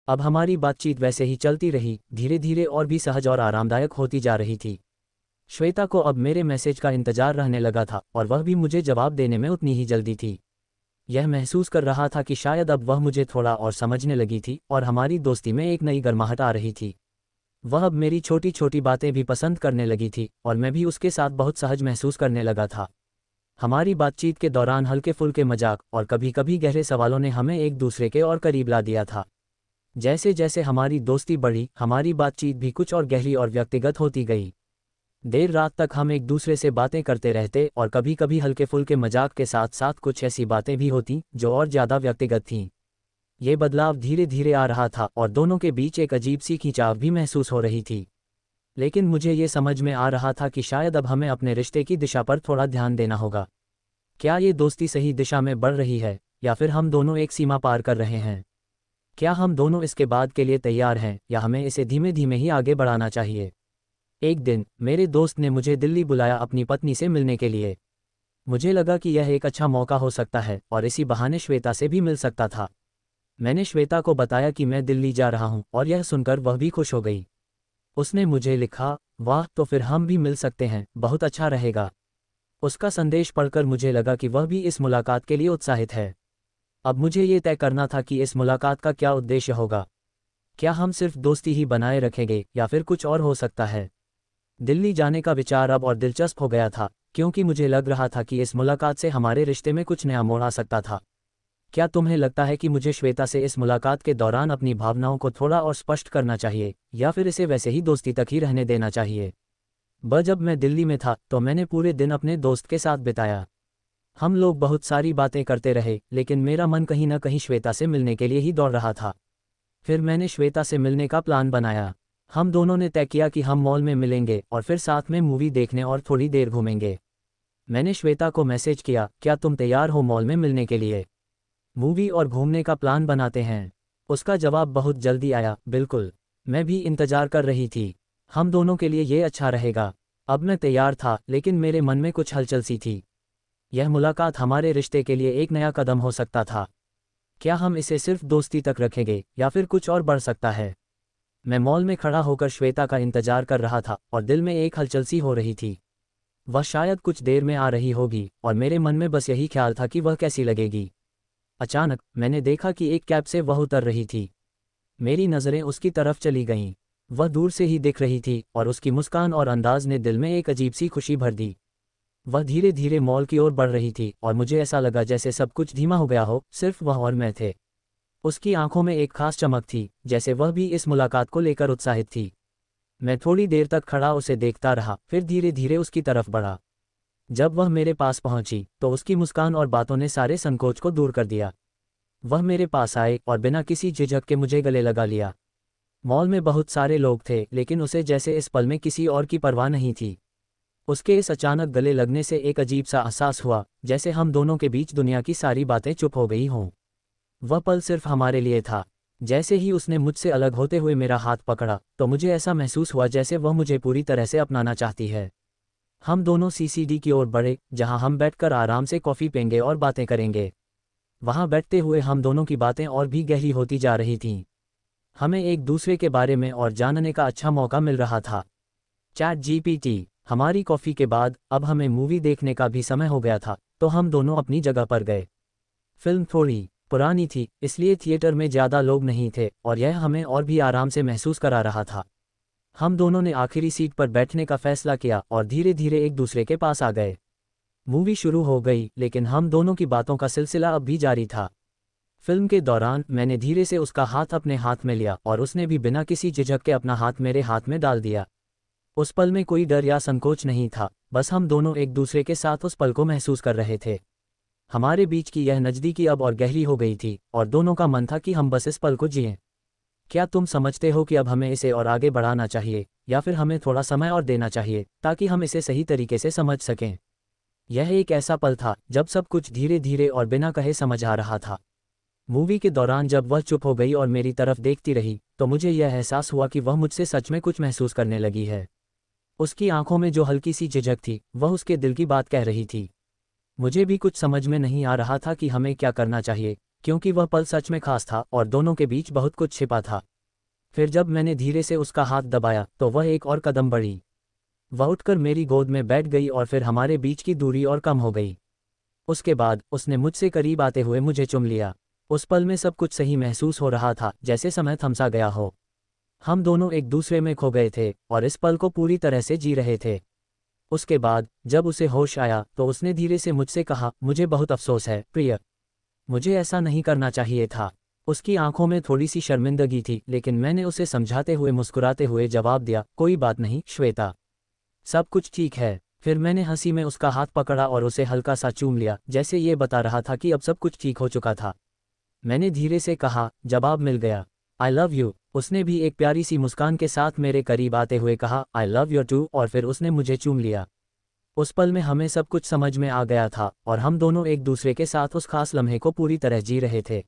अब हमारी बातचीत वैसे ही चलती रही, धीरे धीरे और भी सहज और आरामदायक होती जा रही थी। श्वेता को अब मेरे मैसेज का इंतजार रहने लगा था और वह भी मुझे जवाब देने में उतनी ही जल्दी थी। यह महसूस कर रहा था कि शायद अब वह मुझे थोड़ा और समझने लगी थी और हमारी दोस्ती में एक नई गर्माहट आ रही थी। वह अब मेरी छोटी छोटी बातें भी पसंद करने लगी थी और मैं भी उसके साथ बहुत सहज महसूस करने लगा था। हमारी बातचीत के दौरान हल्के फुल्के मजाक और कभी कभी गहरे सवालों ने हमें एक दूसरे के और करीब ला दिया था। जैसे जैसे हमारी दोस्ती बढ़ी, हमारी बातचीत भी कुछ और गहरी और व्यक्तिगत होती गई। देर रात तक हम एक दूसरे से बातें करते रहते और कभी कभी हल्के फुल्के मजाक के साथ साथ कुछ ऐसी बातें भी होती जो और ज़्यादा व्यक्तिगत थीं। ये बदलाव धीरे धीरे आ रहा था और दोनों के बीच एक अजीब सी खिंचाव भी महसूस हो रही थी। लेकिन मुझे ये समझ में आ रहा था कि शायद अब हमें अपने रिश्ते की दिशा पर थोड़ा ध्यान देना होगा। क्या ये दोस्ती सही दिशा में बढ़ रही है या फिर हम दोनों एक सीमा पार कर रहे हैं? क्या हम दोनों इसके बाद के लिए तैयार हैं या हमें इसे धीमे धीमे ही आगे बढ़ाना चाहिए? एक दिन मेरे दोस्त ने मुझे दिल्ली बुलाया अपनी पत्नी से मिलने के लिए। मुझे लगा कि यह एक अच्छा मौका हो सकता है और इसी बहाने श्वेता से भी मिल सकता था। मैंने श्वेता को बताया कि मैं दिल्ली जा रहा हूं और यह सुनकर वह भी खुश हो गई। उसने मुझे लिखा, वाह, तो फिर हम भी मिल सकते हैं, बहुत अच्छा रहेगा। उसका संदेश पढ़कर मुझे लगा कि वह भी इस मुलाकात के लिए उत्साहित है। अब मुझे ये तय करना था कि इस मुलाकात का क्या उद्देश्य होगा। क्या हम सिर्फ दोस्ती ही बनाए रखेंगे या फिर कुछ और हो सकता है? दिल्ली जाने का विचार अब और दिलचस्प हो गया था क्योंकि मुझे लग रहा था कि इस मुलाकात से हमारे रिश्ते में कुछ नया मोड़ आ सकता था। क्या तुम्हें लगता है कि मुझे श्वेता से इस मुलाकात के दौरान अपनी भावनाओं को थोड़ा और स्पष्ट करना चाहिए या फिर इसे वैसे ही दोस्ती तक ही रहने देना चाहिए? जब मैं दिल्ली में था तो मैंने पूरे दिन अपने दोस्त के साथ बिताया। हम लोग बहुत सारी बातें करते रहे लेकिन मेरा मन कहीं ना कहीं श्वेता से मिलने के लिए ही दौड़ रहा था। फिर मैंने श्वेता से मिलने का प्लान बनाया। हम दोनों ने तय किया कि हम मॉल में मिलेंगे और फिर साथ में मूवी देखने और थोड़ी देर घूमेंगे। मैंने श्वेता को मैसेज किया, क्या तुम तैयार हो मॉल में मिलने के लिए? मूवी और घूमने का प्लान बनाते हैं। उसका जवाब बहुत जल्दी आया, बिल्कुल। मैं भी इंतजार कर रही थी। हम दोनों के लिए ये अच्छा रहेगा। अब मैं तैयार था लेकिन मेरे मन में कुछ हलचल सी थी। यह मुलाकात हमारे रिश्ते के लिए एक नया कदम हो सकता था। क्या हम इसे सिर्फ दोस्ती तक रखेंगे या फिर कुछ और बढ़ सकता है? मैं मॉल में खड़ा होकर श्वेता का इंतजार कर रहा था और दिल में एक हलचल सी हो रही थी। वह शायद कुछ देर में आ रही होगी और मेरे मन में बस यही ख्याल था कि वह कैसी लगेगी। अचानक मैंने देखा कि एक कैब से वह उतर रही थी। मेरी नज़रें उसकी तरफ चली गईं। वह दूर से ही दिख रही थी और उसकी मुस्कान और अंदाज ने दिल में एक अजीब सी खुशी भर दी। वह धीरे धीरे मॉल की ओर बढ़ रही थी और मुझे ऐसा लगा जैसे सब कुछ धीमा हो गया हो, सिर्फ वह और मैं थे। उसकी आंखों में एक खास चमक थी, जैसे वह भी इस मुलाकात को लेकर उत्साहित थी। मैं थोड़ी देर तक खड़ा उसे देखता रहा, फिर धीरे धीरे उसकी तरफ बढ़ा। जब वह मेरे पास पहुंची तो उसकी मुस्कान और बातों ने सारे संकोच को दूर कर दिया। वह मेरे पास आए और बिना किसी झिझक के मुझे गले लगा लिया। मॉल में बहुत सारे लोग थे लेकिन उसे जैसे इस पल में किसी और की परवाह नहीं थी। उसके इस अचानक गले लगने से एक अजीब सा एहसास हुआ, जैसे हम दोनों के बीच दुनिया की सारी बातें चुप हो गई हों। वह पल सिर्फ हमारे लिए था। जैसे ही उसने मुझसे अलग होते हुए मेरा हाथ पकड़ा तो मुझे ऐसा महसूस हुआ जैसे वह मुझे पूरी तरह से अपनाना चाहती है। हम दोनों सीसीडी की ओर बढ़े जहां हम बैठकर आराम से कॉफ़ी पेंगे और बातें करेंगे। वहां बैठते हुए हम दोनों की बातें और भी गहरी होती जा रही थीं। हमें एक दूसरे के बारे में और जानने का अच्छा मौका मिल रहा था। Chat GPT. हमारी कॉफ़ी के बाद अब हमें मूवी देखने का भी समय हो गया था, तो हम दोनों अपनी जगह पर गए। फिल्म थोड़ी पुरानी थी, इसलिए थिएटर में ज़्यादा लोग नहीं थे और यह हमें और भी आराम से महसूस करा रहा था। हम दोनों ने आखिरी सीट पर बैठने का फैसला किया और धीरे धीरे एक दूसरे के पास आ गए। मूवी शुरू हो गई लेकिन हम दोनों की बातों का सिलसिला अब भी जारी था। फिल्म के दौरान मैंने धीरे से उसका हाथ अपने हाथ में लिया और उसने भी बिना किसी झिझक के अपना हाथ मेरे हाथ में डाल दिया। उस पल में कोई डर या संकोच नहीं था, बस हम दोनों एक दूसरे के साथ उस पल को महसूस कर रहे थे। हमारे बीच की यह नज़दीकी अब और गहरी हो गई थी और दोनों का मन था कि हम बस इस पल को जिएं। क्या तुम समझते हो कि अब हमें इसे और आगे बढ़ाना चाहिए या फिर हमें थोड़ा समय और देना चाहिए ताकि हम इसे सही तरीके से समझ सकें? यह एक ऐसा पल था जब सब कुछ धीरे धीरे और बिना कहे समझ आ रहा था। मूवी के दौरान जब वह चुप हो गई और मेरी तरफ देखती रही तो मुझे यह एहसास हुआ कि वह मुझसे सच में कुछ महसूस करने लगी है। उसकी आंखों में जो हल्की सी झिझक थी वह उसके दिल की बात कह रही थी। मुझे भी कुछ समझ में नहीं आ रहा था कि हमें क्या करना चाहिए, क्योंकि वह पल सच में खास था और दोनों के बीच बहुत कुछ छिपा था। फिर जब मैंने धीरे से उसका हाथ दबाया तो वह एक और कदम बढ़ी। वह उठकर मेरी गोद में बैठ गई और फिर हमारे बीच की दूरी और कम हो गई। उसके बाद उसने मुझसे करीब आते हुए मुझे चूम लिया। उस पल में सब कुछ सही महसूस हो रहा था, जैसे समय थमसा गया हो। हम दोनों एक दूसरे में खो गए थे और इस पल को पूरी तरह से जी रहे थे। उसके बाद जब उसे होश आया तो उसने धीरे से मुझसे कहा, मुझे बहुत अफसोस है प्रिय, मुझे ऐसा नहीं करना चाहिए था। उसकी आंखों में थोड़ी सी शर्मिंदगी थी, लेकिन मैंने उसे समझाते हुए मुस्कुराते हुए जवाब दिया, कोई बात नहीं श्वेता, सब कुछ ठीक है। फिर मैंने हंसी में उसका हाथ पकड़ा और उसे हल्का सा चूम लिया, जैसे ये बता रहा था कि अब सब कुछ ठीक हो चुका था। मैंने धीरे से कहा, जवाब मिल गया, आई लव यू। उसने भी एक प्यारी सी मुस्कान के साथ मेरे करीब आते हुए कहा, आई लव यू टू, और फिर उसने मुझे चूम लिया। उस पल में हमें सब कुछ समझ में आ गया था और हम दोनों एक दूसरे के साथ उस खास लम्हे को पूरी तरह जी रहे थे।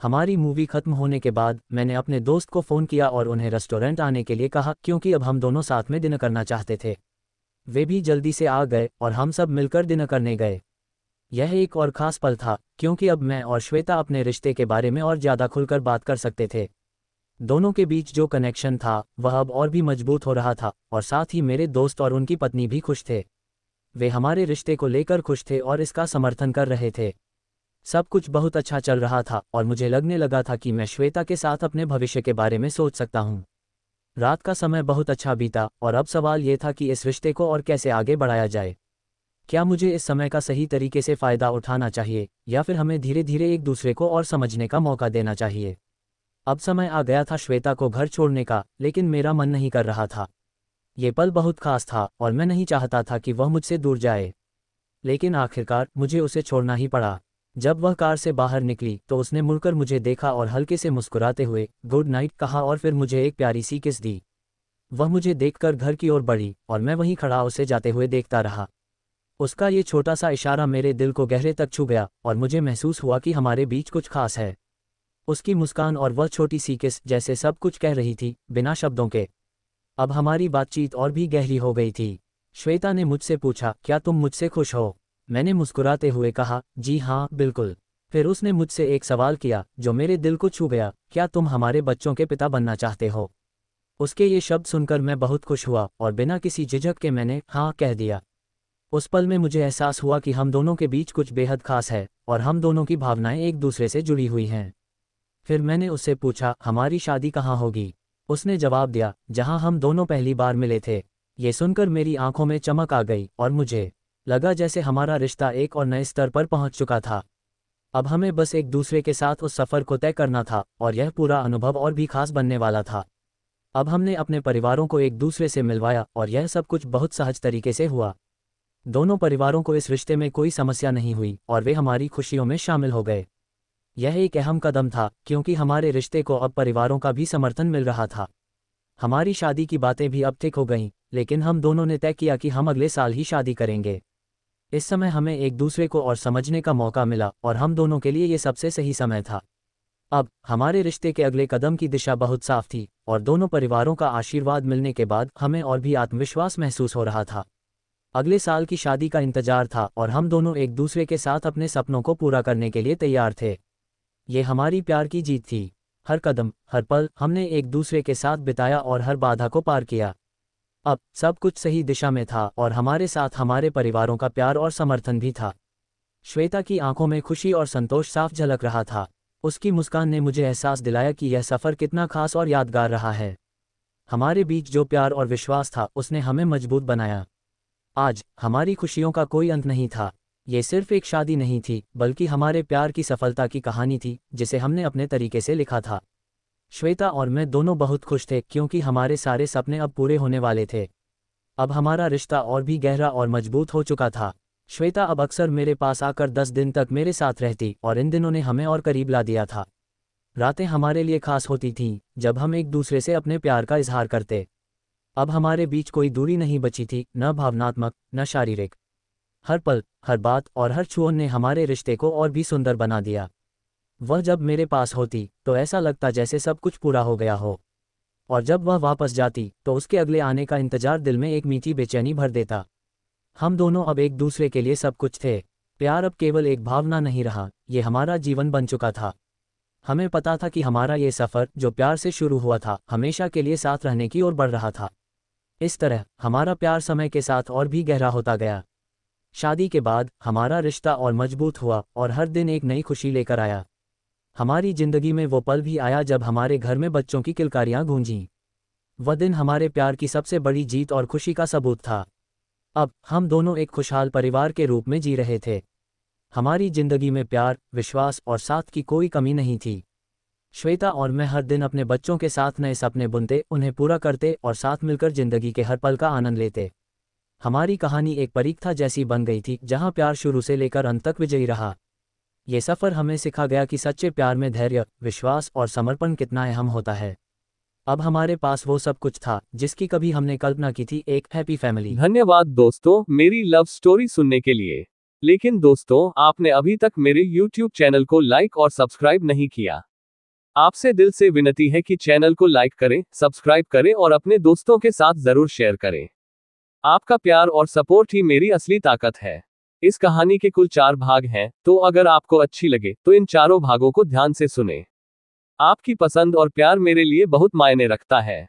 हमारी मूवी खत्म होने के बाद मैंने अपने दोस्त को फ़ोन किया और उन्हें रेस्टोरेंट आने के लिए कहा, क्योंकि अब हम दोनों साथ में डिनर करना चाहते थे। वे भी जल्दी से आ गए और हम सब मिलकर डिनर करने गए। यह एक और ख़ास पल था, क्योंकि अब मैं और श्वेता अपने रिश्ते के बारे में और ज़्यादा खुलकर बात कर सकते थे। दोनों के बीच जो कनेक्शन था वह अब और भी मजबूत हो रहा था, और साथ ही मेरे दोस्त और उनकी पत्नी भी खुश थे। वे हमारे रिश्ते को लेकर खुश थे और इसका समर्थन कर रहे थे। सब कुछ बहुत अच्छा चल रहा था और मुझे लगने लगा था कि मैं श्वेता के साथ अपने भविष्य के बारे में सोच सकता हूँ। रात का समय बहुत अच्छा बीता और अब सवाल ये था कि इस रिश्ते को और कैसे आगे बढ़ाया जाए। क्या मुझे इस समय का सही तरीके से फ़ायदा उठाना चाहिए, या फिर हमें धीरे धीरे एक दूसरे को और समझने का मौका देना चाहिए। अब समय आ गया था श्वेता को घर छोड़ने का, लेकिन मेरा मन नहीं कर रहा था। ये पल बहुत खास था और मैं नहीं चाहता था कि वह मुझसे दूर जाए। लेकिन आखिरकार मुझे उसे छोड़ना ही पड़ा। जब वह कार से बाहर निकली तो उसने मुड़कर मुझे देखा और हल्के से मुस्कुराते हुए गुड नाइट कहा और फिर मुझे एक प्यारी सी किस दी। वह मुझे देखकर घर की ओर बढ़ी और मैं वहीं खड़ा उसे जाते हुए देखता रहा। उसका ये छोटा सा इशारा मेरे दिल को गहरे तक छू गया और मुझे महसूस हुआ कि हमारे बीच कुछ खास है। उसकी मुस्कान और वह छोटी सी किस जैसे सब कुछ कह रही थी, बिना शब्दों के। अब हमारी बातचीत और भी गहरी हो गई थी। श्वेता ने मुझसे पूछा, क्या तुम मुझसे खुश हो? मैंने मुस्कुराते हुए कहा, जी हाँ बिल्कुल। फिर उसने मुझसे एक सवाल किया जो मेरे दिल को छू गया, क्या तुम हमारे बच्चों के पिता बनना चाहते हो? उसके ये शब्द सुनकर मैं बहुत खुश हुआ और बिना किसी झिझक के मैंने हाँ कह दिया। उस पल में मुझे एहसास हुआ कि हम दोनों के बीच कुछ बेहद खास है और हम दोनों की भावनाएं एक दूसरे से जुड़ी हुई हैं। फिर मैंने उससे पूछा, हमारी शादी कहाँ होगी? उसने जवाब दिया, जहाँ हम दोनों पहली बार मिले थे। ये सुनकर मेरी आंखों में चमक आ गई और मुझे लगा जैसे हमारा रिश्ता एक और नए स्तर पर पहुंच चुका था। अब हमें बस एक दूसरे के साथ उस सफ़र को तय करना था और यह पूरा अनुभव और भी खास बनने वाला था। अब हमने अपने परिवारों को एक दूसरे से मिलवाया और यह सब कुछ बहुत सहज तरीके से हुआ। दोनों परिवारों को इस रिश्ते में कोई समस्या नहीं हुई और वे हमारी खुशियों में शामिल हो गए। यह एक अहम कदम था, क्योंकि हमारे रिश्ते को अब परिवारों का भी समर्थन मिल रहा था। हमारी शादी की बातें भी अब ठीक हो गईं, लेकिन हम दोनों ने तय किया कि हम अगले साल ही शादी करेंगे। इस समय हमें एक दूसरे को और समझने का मौका मिला और हम दोनों के लिए ये सबसे सही समय था। अब हमारे रिश्ते के अगले कदम की दिशा बहुत साफ थी और दोनों परिवारों का आशीर्वाद मिलने के बाद हमें और भी आत्मविश्वास महसूस हो रहा था। अगले साल की शादी का इंतजार था और हम दोनों एक दूसरे के साथ अपने सपनों को पूरा करने के लिए तैयार थे। ये हमारी प्यार की जीत थी। हर कदम, हर पल हमने एक दूसरे के साथ बिताया और हर बाधा को पार किया। अब सब कुछ सही दिशा में था और हमारे साथ हमारे परिवारों का प्यार और समर्थन भी था। श्वेता की आंखों में खुशी और संतोष साफ झलक रहा था। उसकी मुस्कान ने मुझे एहसास दिलाया कि यह सफ़र कितना खास और यादगार रहा है। हमारे बीच जो प्यार और विश्वास था उसने हमें मजबूत बनाया। आज हमारी खुशियों का कोई अंत नहीं था। ये सिर्फ एक शादी नहीं थी, बल्कि हमारे प्यार की सफलता की कहानी थी, जिसे हमने अपने तरीके से लिखा था। श्वेता और मैं दोनों बहुत खुश थे, क्योंकि हमारे सारे सपने अब पूरे होने वाले थे। अब हमारा रिश्ता और भी गहरा और मजबूत हो चुका था। श्वेता अब अक्सर मेरे पास आकर 10 दिन तक मेरे साथ रहती और इन दिनों ने हमें और करीब ला दिया था। रातें हमारे लिए खास होती थीं, जब हम एक दूसरे से अपने प्यार का इजहार करते। अब हमारे बीच कोई दूरी नहीं बची थी, न भावनात्मक न शारीरिक। हर पल, हर बात और हर छुओं ने हमारे रिश्ते को और भी सुंदर बना दिया। वह जब मेरे पास होती तो ऐसा लगता जैसे सब कुछ पूरा हो गया हो, और जब वह वापस जाती तो उसके अगले आने का इंतजार दिल में एक मीठी बेचैनी भर देता। हम दोनों अब एक दूसरे के लिए सब कुछ थे। प्यार अब केवल एक भावना नहीं रहा, ये हमारा जीवन बन चुका था। हमें पता था कि हमारा ये सफ़र, जो प्यार से शुरू हुआ था, हमेशा के लिए साथ रहने की ओर बढ़ रहा था। इस तरह हमारा प्यार समय के साथ और भी गहरा होता गया। शादी के बाद हमारा रिश्ता और मजबूत हुआ और हर दिन एक नई खुशी लेकर आया। हमारी जिंदगी में वो पल भी आया जब हमारे घर में बच्चों की किलकारियां गूंजीं। वह दिन हमारे प्यार की सबसे बड़ी जीत और खुशी का सबूत था। अब हम दोनों एक खुशहाल परिवार के रूप में जी रहे थे। हमारी जिंदगी में प्यार, विश्वास और साथ की कोई कमी नहीं थी। श्वेता और मैं हर दिन अपने बच्चों के साथ नए सपने बुनते, उन्हें पूरा करते और साथ मिलकर जिंदगी के हर पल का आनंद लेते। हमारी कहानी एक परीक्षा जैसी बन गई थी, जहां प्यार शुरू से लेकर अंत तक विजयी रहा। ये सफ़र हमें सिखा गया कि सच्चे प्यार में धैर्य, विश्वास और समर्पण कितना अहम होता है। अब हमारे पास वो सब कुछ था जिसकी कभी हमने कल्पना की थी, एक हैप्पी फैमिली। धन्यवाद दोस्तों मेरी लव स्टोरी सुनने के लिए। लेकिन दोस्तों, आपने अभी तक मेरे YouTube चैनल को लाइक और सब्सक्राइब नहीं किया। आपसे दिल से विनती है कि चैनल को लाइक करें, सब्सक्राइब करें और अपने दोस्तों के साथ जरूर शेयर करें। आपका प्यार और सपोर्ट ही मेरी असली ताकत है। इस कहानी के कुल 4 भाग हैं, तो अगर आपको अच्छी लगे तो इन चारों भागों को ध्यान से सुने। आपकी पसंद और प्यार मेरे लिए बहुत मायने रखता है।